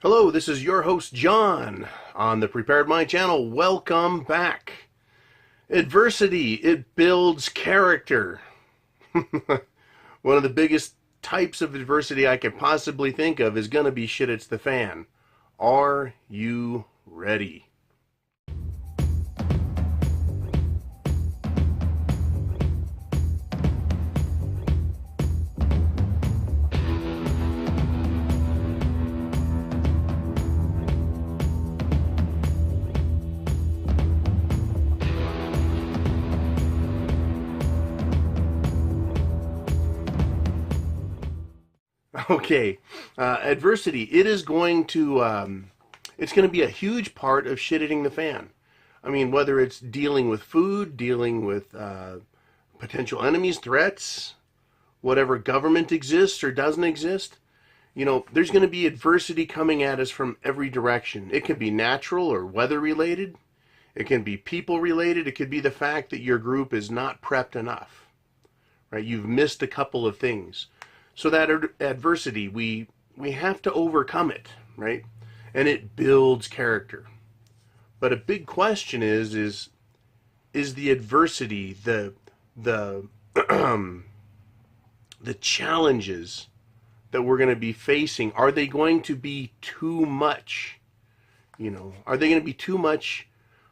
Hello, this is your host John on the Prepared Mind channel. Welcome back. Adversity, it builds character. One of the biggest types of adversity I could possibly think of is going to be shit it's the fan. Are you ready? Okay, adversity. It's going to be a huge part of shit hitting the fan. I mean, whether it's dealing with food, dealing with potential enemies, threats, whatever government exists or doesn't exist, there's going to be adversity coming at us from every direction. It can be natural or weather related. It can be people related. It could be the fact that your group is not prepped enough, right? You've missed a couple of things. So that adversity, we have to overcome it, right? And it builds character. But a big question is the adversity, the the challenges that we're going to be facing, are they going to be too much? Are they going to be too much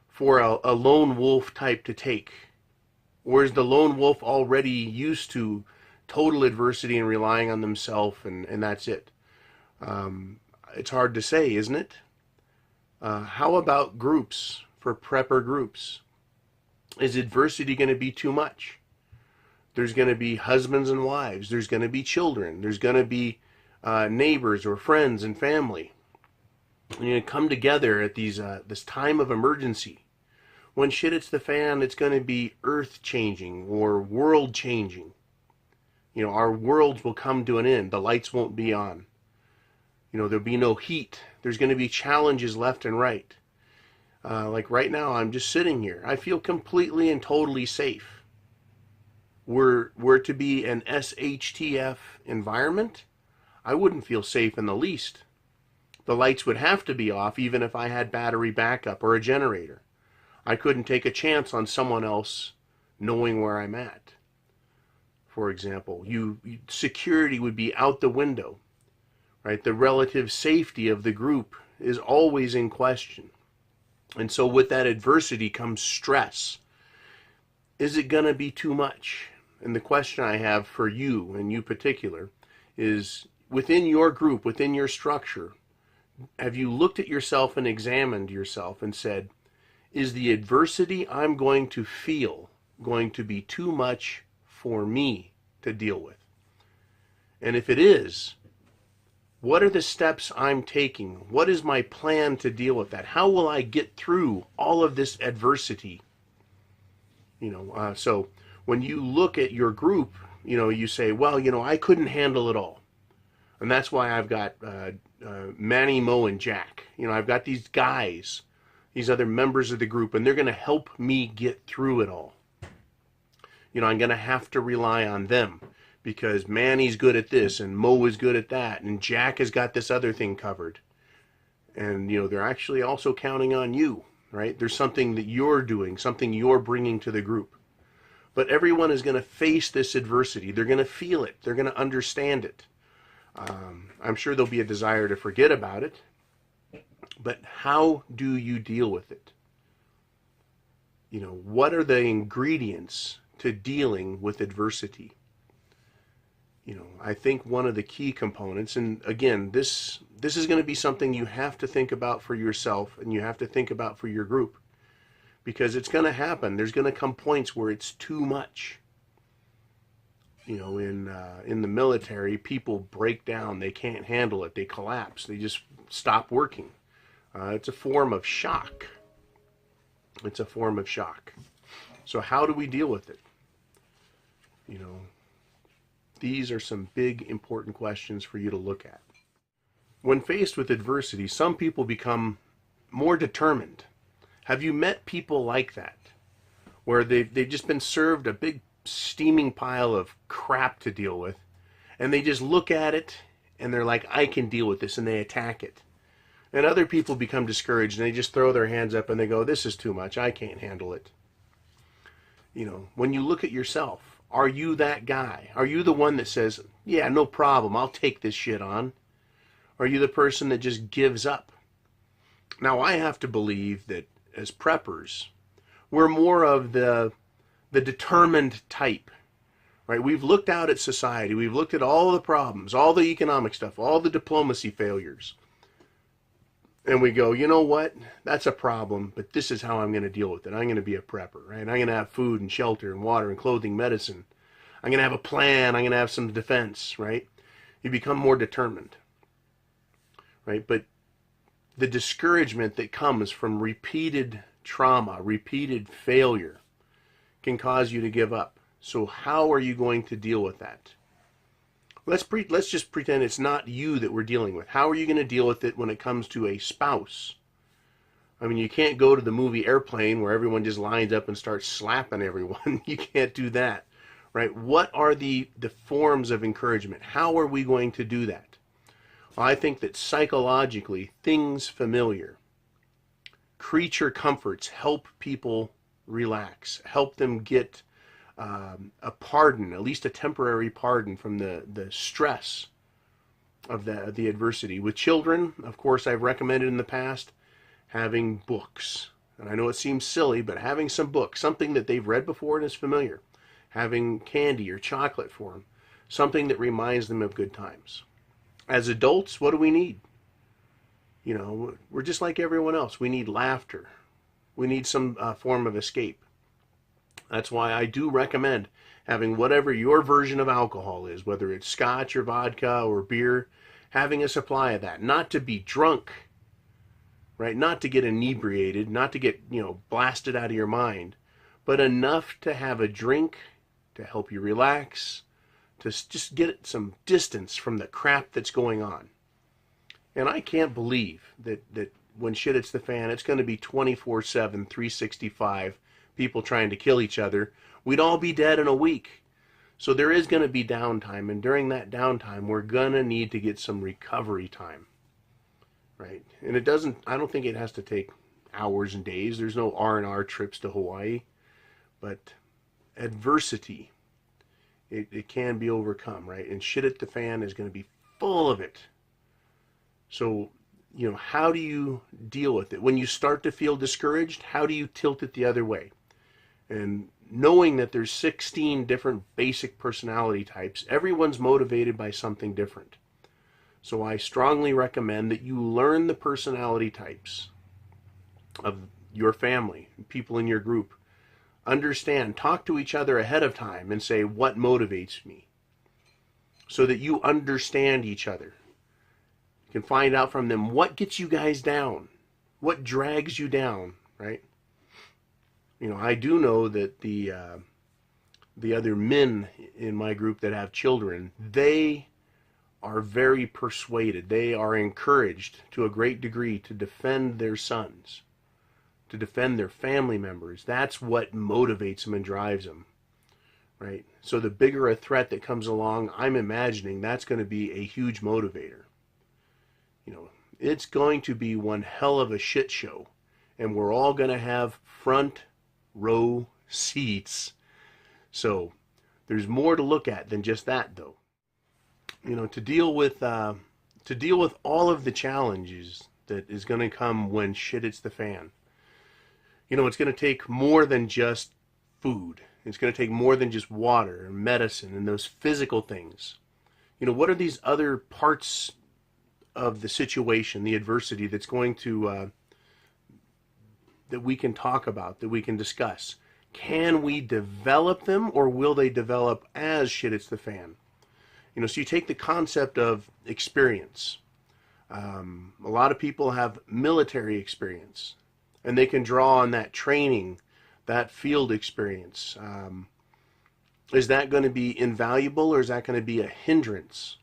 for a lone wolf type to take? Or is the lone wolf already used to total adversity and relying on themselves, and that's it? It's hard to say, isn't it? How about groups, for prepper groups? Is adversity going to be too much? There's going to be husbands and wives. There's going to be children. There's going to be neighbors or friends and family. And you come together at this time of emergency. When shit hits the fan, it's going to be earth-changing or world-changing. Our worlds will come to an end. The lights won't be on. There'll be no heat. There's going to be challenges left and right. Like right now, I'm just sitting here. I feel completely and totally safe. Were to be an SHTF environment, I wouldn't feel safe in the least. The lights would have to be off even if I had battery backup or a generator. I couldn't take a chance on someone else knowing where I'm at. For example, security would be out the window, right? The relative safety of the group is always in question. And so with that adversity comes stress. Is it going to be too much? And the question I have for you, and you particular, is within your group, within your structure, have you looked at yourself and examined yourself and said, is the adversity I'm going to feel going to be too much for me to deal with? And if it is, what are the steps I'm taking? What is my plan to deal with that? How will I get through all of this adversity? So when you look at your group, you say, well, I couldn't handle it all. And that's why I've got Manny, Mo, and Jack. I've got these guys, these other members of the group, and they're going to help me get through it all. I'm going to have to rely on them because Manny's good at this and Mo is good at that and Jack has got this other thing covered. And, they're actually also counting on you, right? There's something that you're doing, something you're bringing to the group. But everyone is going to face this adversity. They're going to feel it. They're going to understand it. I'm sure there'll be a desire to forget about it. But how do you deal with it? What are the ingredients to dealing with adversity? I think one of the key components, and again, this is going to be something you have to think about for yourself and you have to think about for your group, because it's going to happen. There's going to come points where it's too much. In the military, people break down. They can't handle it. They collapse. They just stop working. It's a form of shock. It's a form of shock. So how do we deal with it? These are some big, important questions for you to look at. When faced with adversity, some people become more determined. Have you met people like that? Where they've just been served a big steaming pile of crap to deal with, and they just look at it and they're like, I can deal with this, and they attack it. And other people become discouraged and they just throw their hands up and they go, this is too much, I can't handle it. You know, when you look at yourself, are you that guy? Are you the one that says, yeah, no problem, I'll take this shit on? Or are you the person that just gives up? Now, I have to believe that as preppers, we're more of the determined type, right? We've looked out at society. We've looked at all the problems, all the economic stuff, all the diplomacy failures. And we go, you know what? That's a problem, but this is how I'm going to deal with it. I'm going to be a prepper, right? I'm going to have food and shelter and water and clothing, medicine. I'm going to have a plan. I'm going to have some defense, right? You become more determined, right? But the discouragement that comes from repeated trauma, repeated failure, can cause you to give up. So how are you going to deal with that? Let's just pretend it's not you that we're dealing with. How are you going to deal with it when it comes to a spouse? I mean, you can't go to the movie Airplane where everyone just lines up and starts slapping everyone. You can't do that, right? What are the forms of encouragement? How are we going to do that? Well, I think that psychologically, things familiar, creature comforts help people relax, help them get a pardon, at least a temporary pardon from the stress of the adversity. With children, of course, I've recommended in the past having books. And I know it seems silly, but having some books, something that they've read before and is familiar. Having candy or chocolate for them, something that reminds them of good times. As adults, what do we need? You know, we're just like everyone else. We need laughter. We need some form of escape. That's why I do recommend having whatever your version of alcohol is, whether it's scotch or vodka or beer, having a supply of that. Not to be drunk, right? Not to get inebriated, not to get, blasted out of your mind, but enough to have a drink to help you relax, to just get some distance from the crap that's going on. And I can't believe that when shit hits the fan, it's going to be 24/7, 365 people trying to kill each other. We'd all be dead in a week. So there is going to be downtime, and during that downtime, we're going to need to get some recovery time, right? And I don't think it has to take hours and days. There's no R&R trips to Hawaii, but adversity, it can be overcome, right? And shit at the fan is going to be full of it. So, how do you deal with it? When you start to feel discouraged, how do you tilt it the other way? And knowing that there's 16 different basic personality types, everyone's motivated by something different. So I strongly recommend that you learn the personality types of your family, people in your group. Understand, talk to each other ahead of time and say, what motivates me? So that you understand each other. You can find out from them what gets you guys down, what drags you down, right? I do know that the other men in my group that have children, they are very persuaded. They are encouraged to a great degree to defend their sons, to defend their family members. That's what motivates them and drives them, right? So the bigger a threat that comes along, I'm imagining that's going to be a huge motivator. It's going to be one hell of a shit show, and we're all going to have front row seats. So there's more to look at than just that, though. To deal with all of the challenges that is going to come when shit hits the fan. It's going to take more than just food. It's going to take more than just water and medicine and those physical things. What are these other parts of the situation, the adversity that's going to that we can talk about, that we can discuss? Can we develop them, or will they develop as shit hits the fan? So you take the concept of experience. A lot of people have military experience, and they can draw on that training, that field experience. Is that going to be invaluable, or is that going to be a hindrance?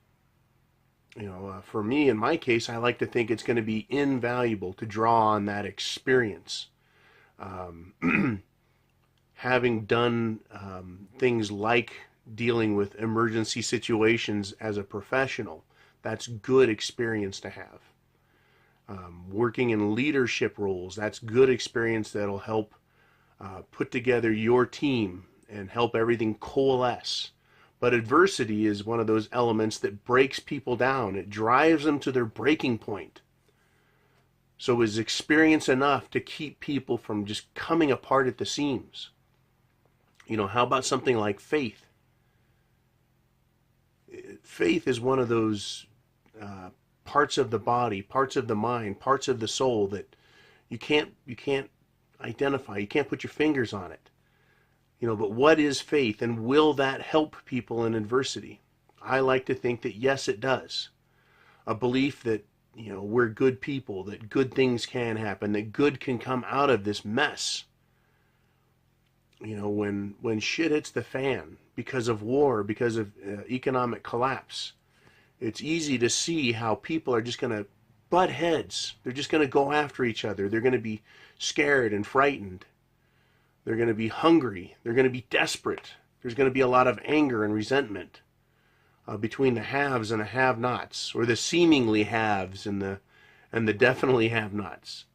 For me, in my case, I like to think it's going to be invaluable to draw on that experience. Having done things like dealing with emergency situations as a professional, that's good experience to have. Working in leadership roles, that's good experience that'll help put together your team and help everything coalesce. But adversity is one of those elements that breaks people down. It drives them to their breaking point. So is experience enough to keep people from just coming apart at the seams? How about something like faith? Faith is one of those parts of the body, parts of the mind, parts of the soul that you can't identify. You can't put your fingers on it. But what is faith, and will that help people in adversity? I like to think that yes, it does. A belief that, we're good people, that good things can happen, that good can come out of this mess. When shit hits the fan because of war, because of economic collapse, it's easy to see how people are just going to butt heads. They're just going to go after each other. They're going to be scared and frightened. They're going to be hungry. They're going to be desperate. There's going to be a lot of anger and resentment between the haves and the have-nots, or the seemingly haves and the definitely have-nots.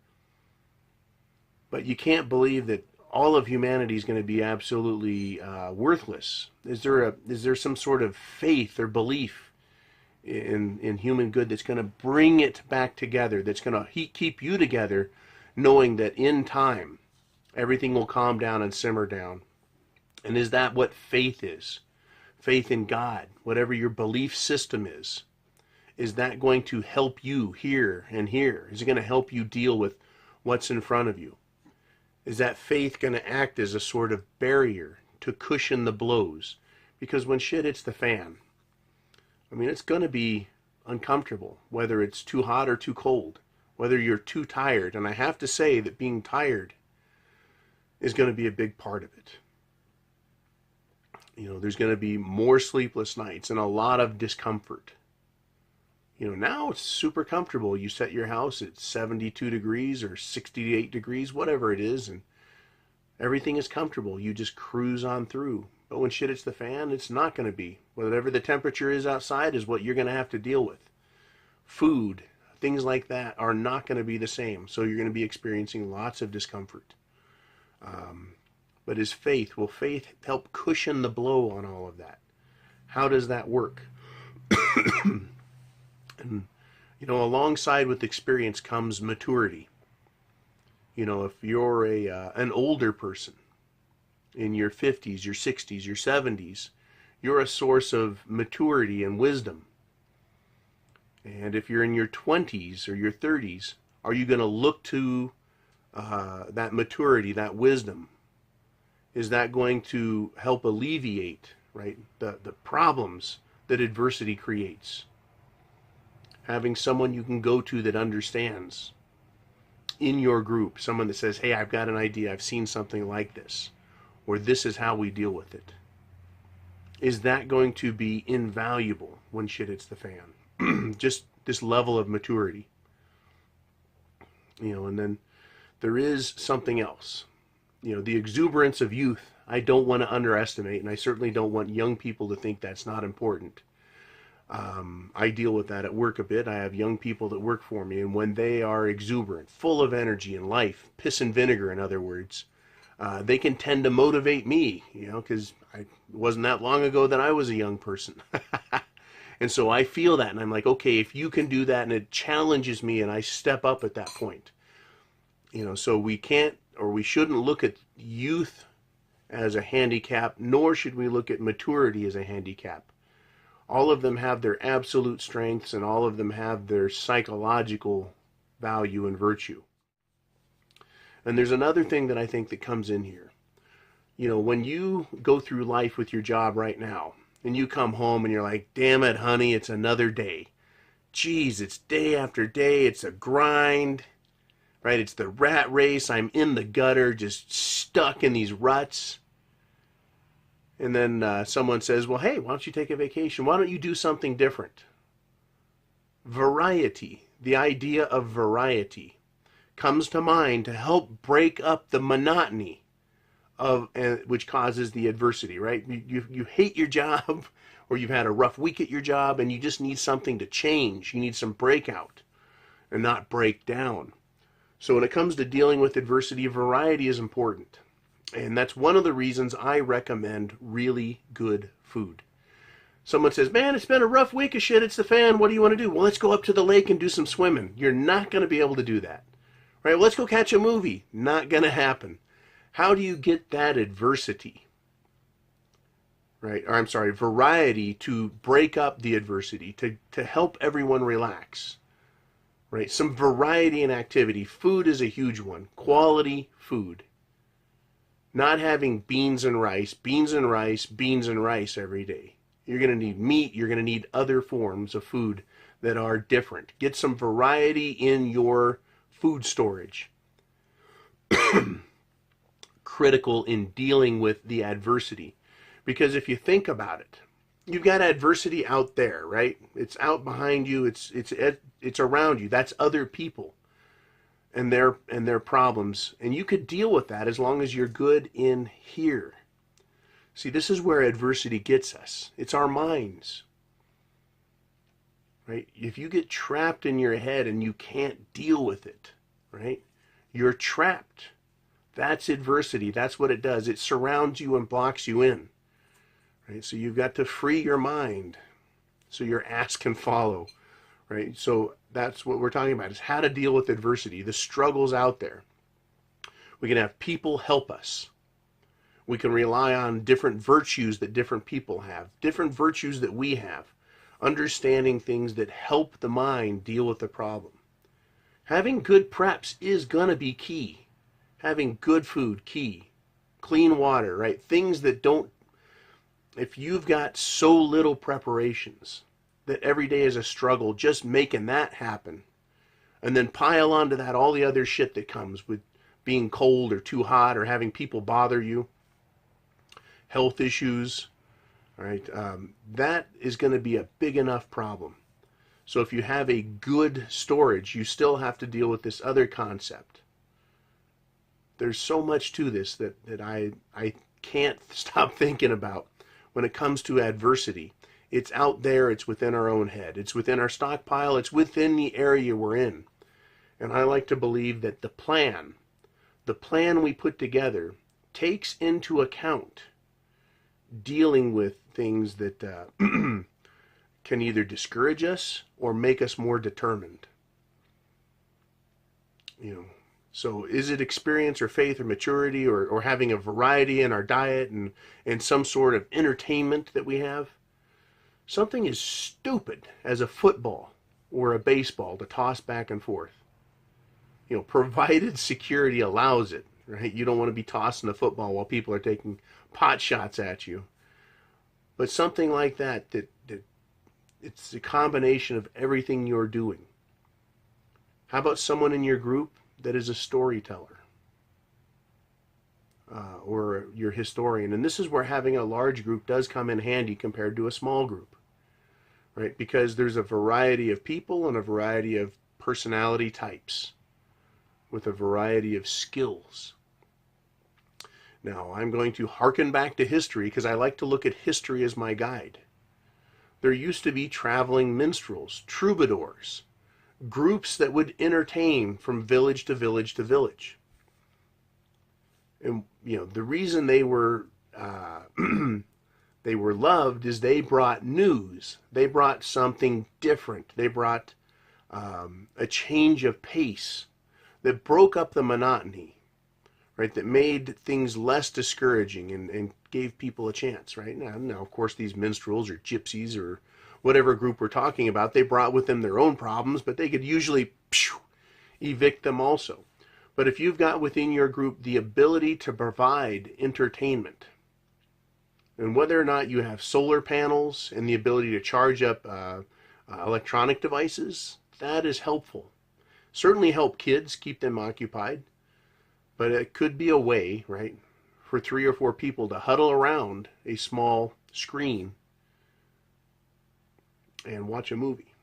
But you can't believe that all of humanity is going to be absolutely worthless. Is there some sort of faith or belief in human good that's going to bring it back together, that's going to keep you together, knowing that in time everything will calm down and simmer down? And is that what faith is? Faith in God, whatever your belief system is that going to help you here and here? Is it going to help you deal with what's in front of you? Is that faith going to act as a sort of barrier to cushion the blows? Because when shit hits the fan, it's going to be uncomfortable, whether it's too hot or too cold, whether you're too tired. And I have to say that being tired is going to be a big part of it. There's going to be more sleepless nights and a lot of discomfort. Now it's super comfortable. You set your house at 72 degrees or 68 degrees, whatever it is, and everything is comfortable. You just cruise on through. But when shit hits the fan, it's not going to be. Whatever the temperature is outside is what you're going to have to deal with. Food, things like that are not going to be the same. So you're going to be experiencing lots of discomfort. But will faith help cushion the blow on all of that? How does that work? And, alongside with experience comes maturity. If you're an older person in your 50s, your 60s, your 70s, you're a source of maturity and wisdom. And if you're in your 20s or your 30s, are you going to look to that maturity, that wisdom? Is that going to help alleviate, right, the problems that adversity creates? Having someone you can go to that understands in your group, someone that says, hey, I've got an idea, I've seen something like this, or this is how we deal with it. Is that going to be invaluable when shit hits the fan? Just this level of maturity. And then there is something else. The exuberance of youth, I don't want to underestimate, and I certainly don't want young people to think that's not important. I deal with that at work a bit. I have young people that work for me, and when they are exuberant, full of energy and life, piss and vinegar, in other words, they can tend to motivate me, because it wasn't that long ago that I was a young person. And so I feel that, and I'm like, okay, if you can do that, and it challenges me, and I step up at that point. So we can't, or we shouldn't look at youth as a handicap, nor should we look at maturity as a handicap. All of them have their absolute strengths, and all of them have their psychological value and virtue. And there's another thing that I think that comes in here. When you go through life with your job right now, and you come home and you're like, damn it, honey, it's another day. Geez, it's day after day, it's a grind, right? It's the rat race. I'm in the gutter, just stuck in these ruts. And then someone says, well, hey, why don't you take a vacation? Why don't you do something different? Variety, the idea of variety, comes to mind to help break up the monotony of which causes the adversity, right? You hate your job, or you've had a rough week at your job, and you just need something to change. You need some breakout. and not break down. So when it comes to dealing with adversity, variety is important. And that's one of the reasons I recommend really good food. Someone says, man, it's been a rough week of shit, it's the fan, what do you want to do? Well, let's go up to the lake and do some swimming. You're not going to be able to do that. Right? Well, let's go catch a movie. Not going to happen. How do you get that adversity? Right? Or I'm sorry, variety to break up the adversity, to help everyone relax. Right? Some variety in activity. Food is a huge one. Quality food. Not having beans and rice, beans and rice, beans and rice every day. You're going to need meat. You're going to need other forms of food that are different. Get some variety in your food storage. Critical in dealing with the adversity. Because if you think about it, you've got adversity out there, right? It's out behind you. It's around you. That's other people and their problems. And you could deal with that as long as you're good in here. See, this is where adversity gets us. It's our minds. Right? If you get trapped in your head and you can't deal with it, right? You're trapped. That's adversity. That's what it does. It surrounds you and blocks you in. Right? So you've got to free your mind so your ass can follow. Right? So that's what we're talking about, is how to deal with adversity, the struggles out there. We can have people help us. We can rely on different virtues that different people have, different virtues that we have, understanding things that help the mind deal with the problem. Having good preps is going to be key. Having good food, key. Clean water, right? Things that don't, if you've got so little preparations that every day is a struggle, just making that happen, and then pile onto that all the other shit that comes with being cold or too hot or having people bother you, health issues, right? That is going to be a big enough problem. So if you have a good storage, you still have to deal with this other concept. There's so much to this that I can't stop thinking about when it comes to adversity. It's out there, it's within our own head, it's within our stockpile, it's within the area we're in. And I like to believe that the plan we put together takes into account dealing with things that can either discourage us or make us more determined. So is it experience or faith or maturity or having a variety in our diet and some sort of entertainment that we have? Something as stupid as a football or a baseball to toss back and forth. Provided security allows it, right? You don't want to be tossing a football while people are taking pot shots at you. But something like that it's a combination of everything you're doing. How about someone in your group that is a storyteller or your historian? And this is where having a large group does come in handy compared to a small group, right? Because there's a variety of people and a variety of personality types with a variety of skills. Now, I'm going to hearken back to history because I like to look at history as my guide. There used to be traveling minstrels, troubadours, groups that would entertain from village to village to village. And the reason they were they were loved is they brought news. They brought something different. They brought a change of pace that broke up the monotony, right? That made things less discouraging and gave people a chance, right? Now, of course, these minstrels or gypsies or whatever group we're talking about, they brought with them their own problems, but they could usually evict them also. But if you've got within your group the ability to provide entertainment, and whether or not you have solar panels and the ability to charge up electronic devices, that is helpful. Certainly help kids, keep them occupied, but it could be a way, right, for 3 or 4 people to huddle around a small screen and watch a movie,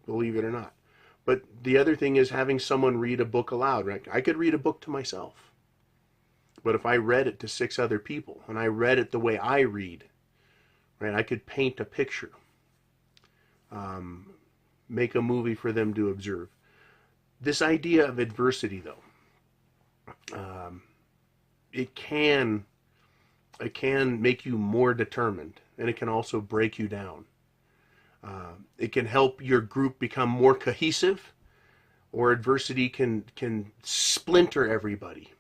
believe it or not. But the other thing is having someone read a book aloud, right? I could read a book to myself, but if I read it to 6 other people and I read it the way I read, right, I could paint a picture, make a movie for them to observe. This idea of adversity, though, it can make you more determined, and it can also break you down. It can help your group become more cohesive, or adversity can splinter everybody.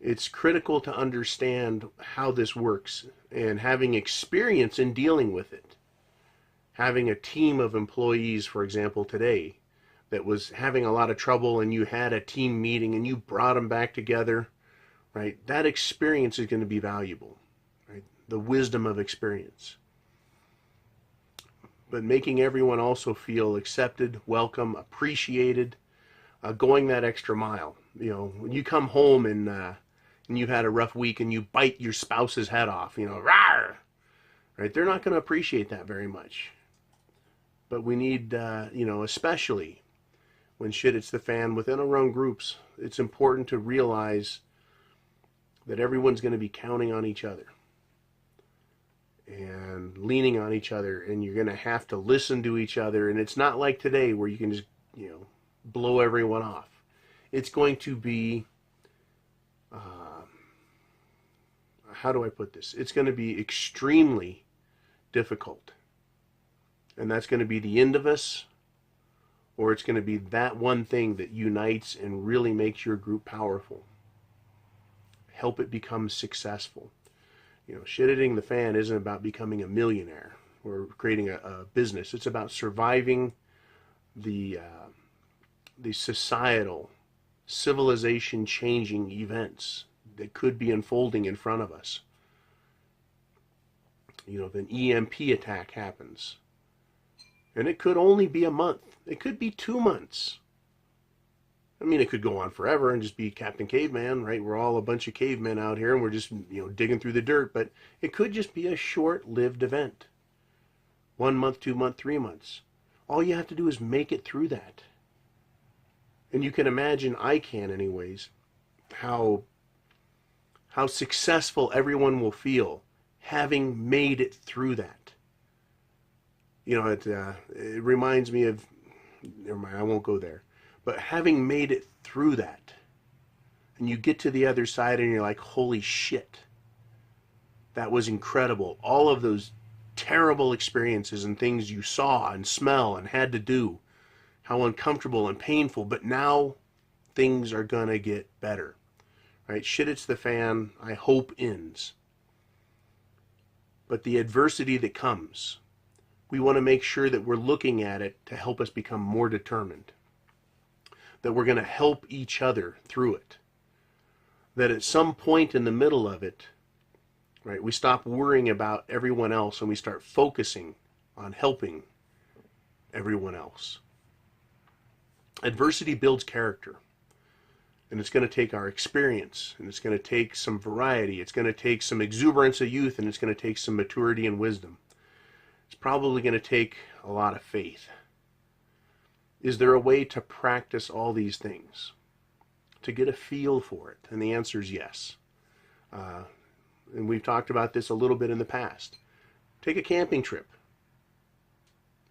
It's critical to understand how this works, and having experience in dealing with it. Having a team of employees, for example, today, that was having a lot of trouble, and you had a team meeting and you brought them back together, right? That experience is going to be valuable, right? The wisdom of experience. But making everyone also feel accepted, welcome, appreciated, going that extra mile. You know, when you come home and you've had a rough week and you bite your spouse's head off, you know, rawr, right? They're not going to appreciate that very much. But we need, you know, especially when shit hits the fan within our own groups, it's important to realize that everyone's going to be counting on each other and leaning on each other, and you're going to have to listen to each other. And it's not like today where you can just, you know, blow everyone off. It's going to be, how do I put this? It's going to be extremely difficult. And that's going to be the end of us, or it's going to be that one thing that unites and really makes your group powerful. Help it become successful. You know, shit hitting the fan isn't about becoming a millionaire or creating a business. It's about surviving the societal, civilization-changing events that could be unfolding in front of us. You know, if an EMP attack happens, and it could only be a month. It could be 2 months. I mean, it could go on forever and just be Captain Caveman, right? We're all a bunch of cavemen out here and we're just, you know, digging through the dirt. But it could just be a short-lived event. 1 month, 2 months, 3 months. All you have to do is make it through that. And you can imagine, I can anyways, how successful everyone will feel having made it through that. You know, it reminds me of, never mind, I won't go there. But having made it through that, and you get to the other side and you're like, holy shit, that was incredible. All of those terrible experiences and things you saw and smell and had to do, how uncomfortable and painful, but now things are going to get better, right? Shit hits the fan, I hope ends. But the adversity that comes, we want to make sure that we're looking at it to help us become more determined. That we're going to help each other through it. That at some point in the middle of it, right, we stop worrying about everyone else and we start focusing on helping everyone else. Adversity builds character. And it's going to take our experience, and it's going to take some variety, it's going to take some exuberance of youth, and it's going to take some maturity and wisdom. It's probably going to take a lot of faith. Is there a way to practice all these things? To get a feel for it? And the answer is yes. And we've talked about this a little bit in the past. Take a camping trip.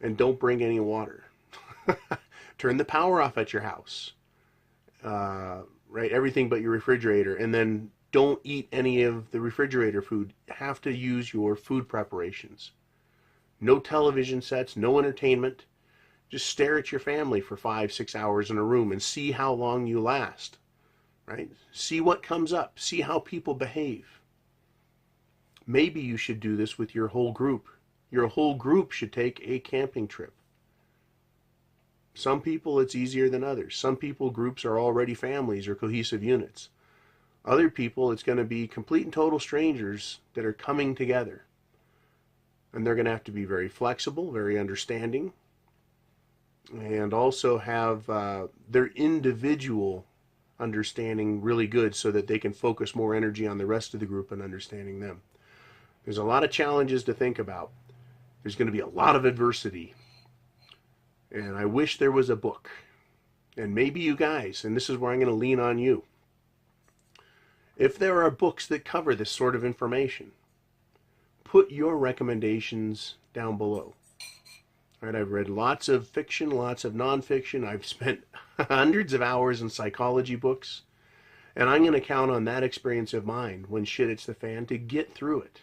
And don't bring any water. Turn the power off at your house. Right? Everything but your refrigerator. And then don't eat any of the refrigerator food. You have to use your food preparations. No television sets, no entertainment. Just stare at your family for 5-6 hours in a room and see how long you last. Right? See what comes up. See how people behave. Maybe you should do this with your whole group. Your whole group should take a camping trip. Some people it's easier than others. Some people, groups are already families or cohesive units. Other people, it's going to be complete and total strangers that are coming together. And they're going to have to be very flexible, very understanding, and also have their individual understanding really good so that they can focus more energy on the rest of the group and understanding them. There's a lot of challenges to think about. There's going to be a lot of adversity. And I wish there was a book. And maybe you guys, and this is where I'm going to lean on you. If there are books that cover this sort of information, put your recommendations down below. All right, I've read lots of fiction, lots of nonfiction. I've spent hundreds of hours in psychology books, and I'm going to count on that experience of mine when shit hits the fan to get through it,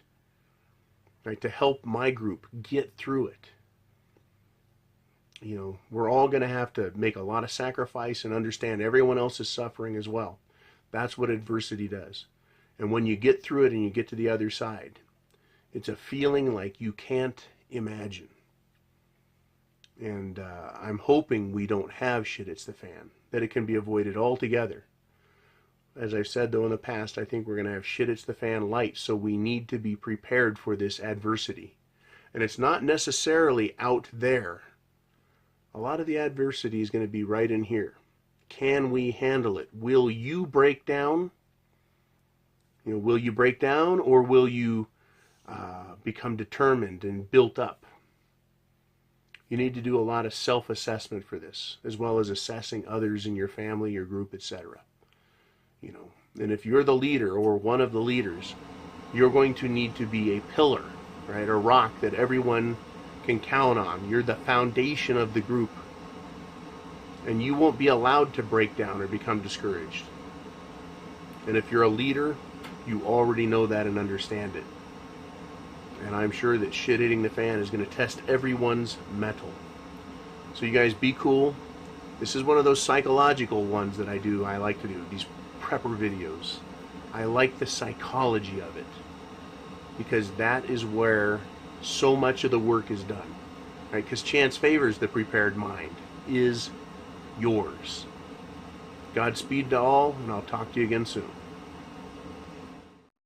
right? To help my group get through it. You know, we're all going to have to make a lot of sacrifice and understand everyone else is suffering as well. That's what adversity does. And when you get through it and you get to the other side, it's a feeling like you can't imagine. And I'm hoping we don't have shit hits the fan, that it can be avoided altogether. As I've said, though, in the past, I think we're going to have shit hits the fan light, so we need to be prepared for this adversity. And it's not necessarily out there. A lot of the adversity is going to be right in here. Can we handle it? Will you break down? You know, will you break down, or will you become determined and built up? You need to do a lot of self-assessment for this, as well as assessing others in your family, your group, etc. You know, and if you're the leader or one of the leaders, you're going to need to be a pillar, right? A rock that everyone can count on. You're the foundation of the group. And you won't be allowed to break down or become discouraged. And if you're a leader, you already know that and understand it. And I'm sure that shit hitting the fan is going to test everyone's mettle. So you guys be cool. This is one of those psychological ones that I like to do, these prepper videos. I like the psychology of it, because that is where so much of the work is done, right? Because chance favors the prepared mind is yours. Godspeed to all, and I'll talk to you again soon.